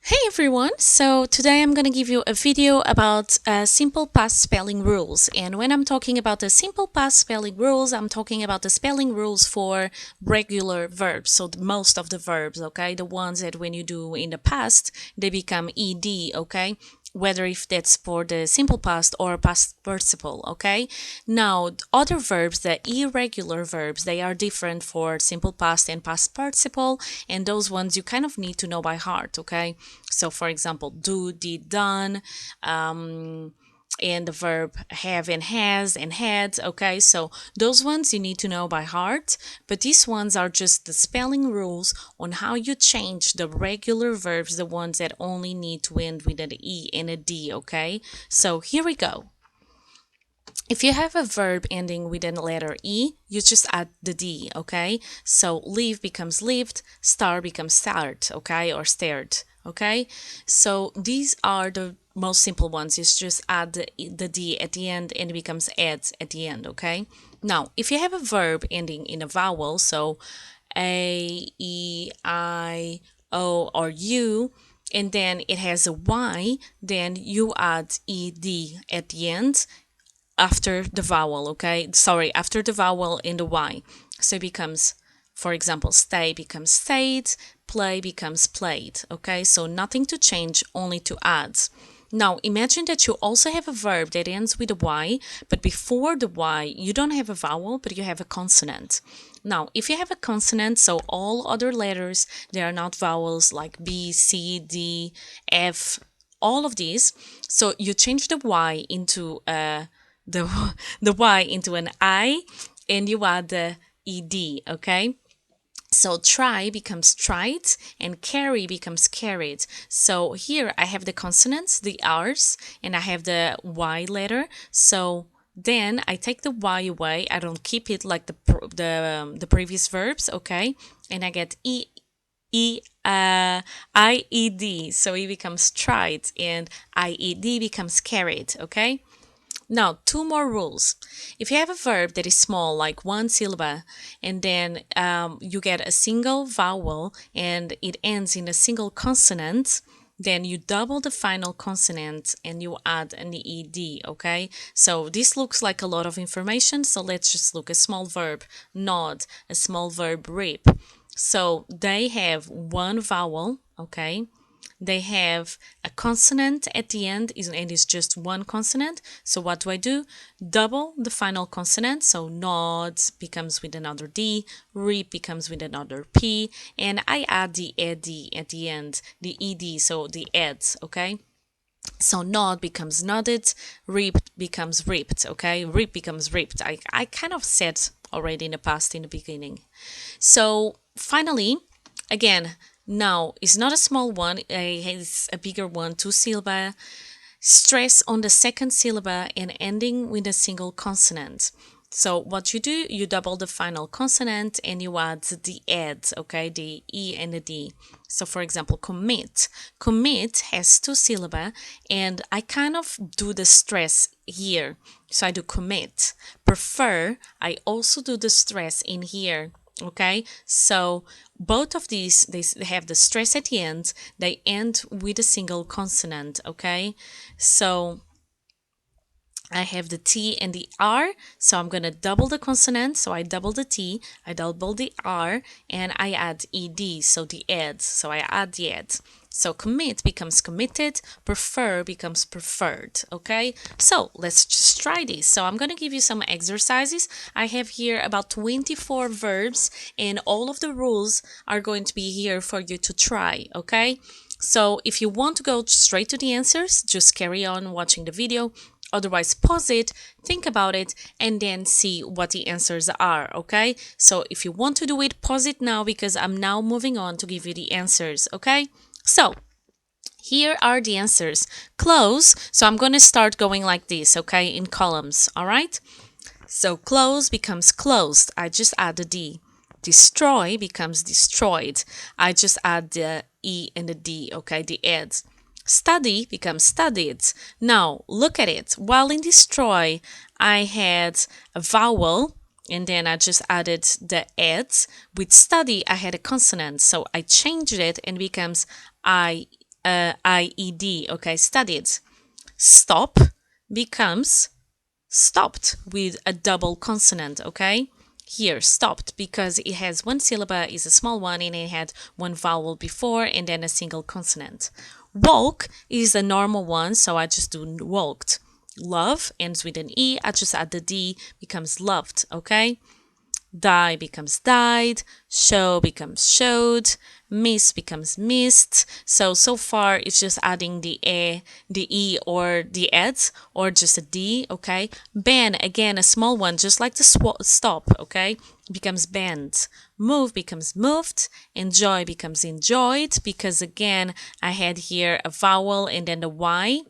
Hey everyone! So today I'm going to give you a video about simple past spelling rules. And when I'm talking about the simple past spelling rules, I'm talking about the spelling rules for regular verbs. So most of the verbs, okay? The ones that when you do in the past, they become ed, okay? Whether if that's for the simple past or past participle, okay? Now, other verbs, the irregular verbs, they are different for simple past and past participle, and those ones you kind of need to know by heart, okay? So, for example, do, did, done, and the verb have and has and had, okay? So those ones you need to know by heart, but these ones are just the spelling rules on how you change the regular verbs, the ones that only need to end with an E and a D, okay? So here we go. If you have a verb ending with a letter E, you just add the D, okay? So leave becomes lived, star becomes starred, okay? Or stared, okay? So these are the most simple ones. You just add the D at the end and it becomes ed at the end, okay? Now, if you have a verb ending in a vowel, so A, E, I, O, or U, and then it has a Y, then you add ed at the end after the vowel, okay? Sorry, after the vowel in the Y. So it becomes, for example, stay becomes stayed, play becomes played, okay? So nothing to change, only to add. Now, imagine that you also have a verb that ends with a Y, but before the Y, you don't have a vowel, but you have a consonant. Now, if you have a consonant, so all other letters, they are not vowels like B, C, D, F, all of these. So you change the Y into the the Y into an I, and you add the ed, okay? So try becomes tried and carry becomes carried. So here I have the consonants, the R's, and I have the Y letter. So then I take the Y away. I don't keep it like the previous verbs, okay? And I get IED. So it becomes tried and IED becomes carried, okay? Now, two more rules. If you have a verb that is small, like one syllable, and then you get a single vowel and it ends in a single consonant, then you double the final consonant and you add an ed, okay? So this looks like a lot of information, so let's just look. A small verb, nod, a small verb, rip. So they have one vowel, okay? They have a consonant at the end and it's just one consonant. So what do I do? Double the final consonant. So nod becomes with another D, reap becomes with another P, and I add the ed at the end, the ed, so the eds, okay? So nod becomes nodded, reaped becomes reaped, okay? Reap becomes reaped. I kind of said already in the past in the beginning. So finally, again, now it's not a small one, it's a bigger one, two syllable. Stress on the second syllable and ending with a single consonant. So what you do, you double the final consonant and you add the ed, okay, the E and the D. So for example, commit. Commit has two syllable and I kind of do the stress here. So I do commit. Prefer, I also do the stress in here. Okay, so both of these, they have the stress at the end, they end with a single consonant, okay? So I have the T and the R, so I'm gonna double the consonant, so I double the T, I double the R, and I add ED, so the ed, so I add the ed. So commit becomes committed, prefer becomes preferred, okay? So let's just try this. So I'm gonna give you some exercises. I have here about 24 verbs and all of the rules are going to be here for you to try, okay? So if you want to go straight to the answers, just carry on watching the video. Otherwise, pause it, think about it, and then see what the answers are, okay? So if you want to do it, pause it now because I'm now moving on to give you the answers, okay? So here are the answers. Close, so I'm going to start going like this, okay, in columns, all right? So close becomes closed. I just add the D. Destroy becomes destroyed. I just add the E and the D, okay, the ed. Study becomes studied. Now, look at it. While in destroy, I had a vowel and then I just added the ed. With study, I had a consonant. So I changed it and it becomes IED, okay, studied. Stop becomes stopped with a double consonant, okay? Here, stopped, because it has one syllable, is a small one, and it had one vowel before and then a single consonant. Walk is a normal one, so I just do walked. Love ends with an E, I just add the D, becomes loved, okay? Die becomes died, show becomes showed, miss becomes missed. So far it's just adding the E or the ed, or just a D, okay? Ban, again, a small one, just like the stop, okay? Becomes banned. Move becomes moved. Enjoy becomes enjoyed, because again, I had here a vowel and then the Y.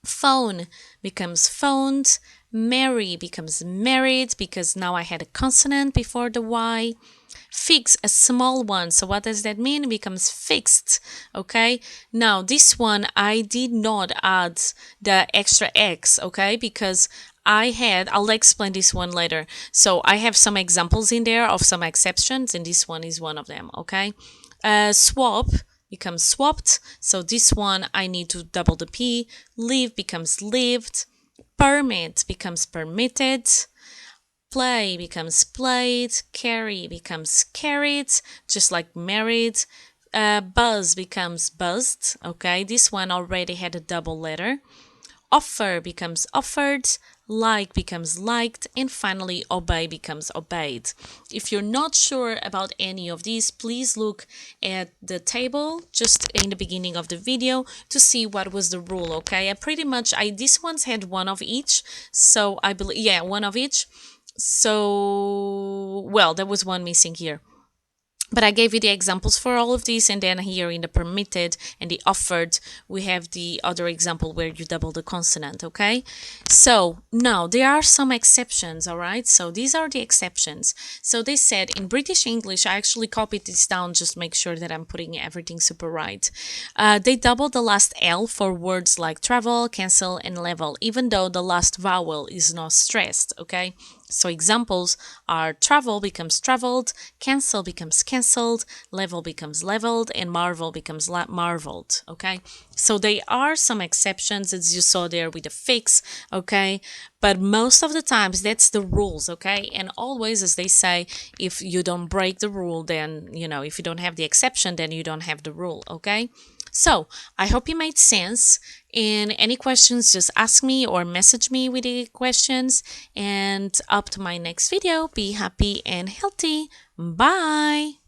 Phone becomes phoned. Marry becomes married, because now I had a consonant before the Y. Fix, a small one. So what does that mean? It becomes fixed. Okay. Now this one, I did not add the extra X, okay, because I'll explain this one later. So I have some examples in there of some exceptions, and this one is one of them, okay? Swap becomes swapped. So this one, I need to double the P. Leave becomes lived. Permit becomes permitted. Play becomes played. Carry becomes carried, just like married. Buzz becomes buzzed. Okay, this one already had a double letter. Offer becomes offered. Like becomes liked, and finally obey becomes obeyed. If you're not sure about any of these, please look at the table just in the beginning of the video to see what was the rule, okay? These ones had one of each, so I believe, yeah, one of each. So, well, there was one missing here. But I gave you the examples for all of these, and then here in the permitted and the offered, we have the other example where you double the consonant, okay? So now there are some exceptions, all right? So these are the exceptions. So they said in British English, I actually copied this down, just make sure that I'm putting everything super right. They double the last L for words like travel, cancel, and level, even though the last vowel is not stressed, okay? So examples are travel becomes traveled, cancel becomes canceled, level becomes leveled, and marvel becomes marveled, okay? So there are some exceptions, as you saw there with the fix, okay? But most of the times that's the rules, okay? And always, as they say, if you don't break the rule, then, if you don't have the exception, then you don't have the rule, okay? So I hope it made sense. And any questions, just ask me or message me with the questions. And up to my next video, be happy and healthy. Bye.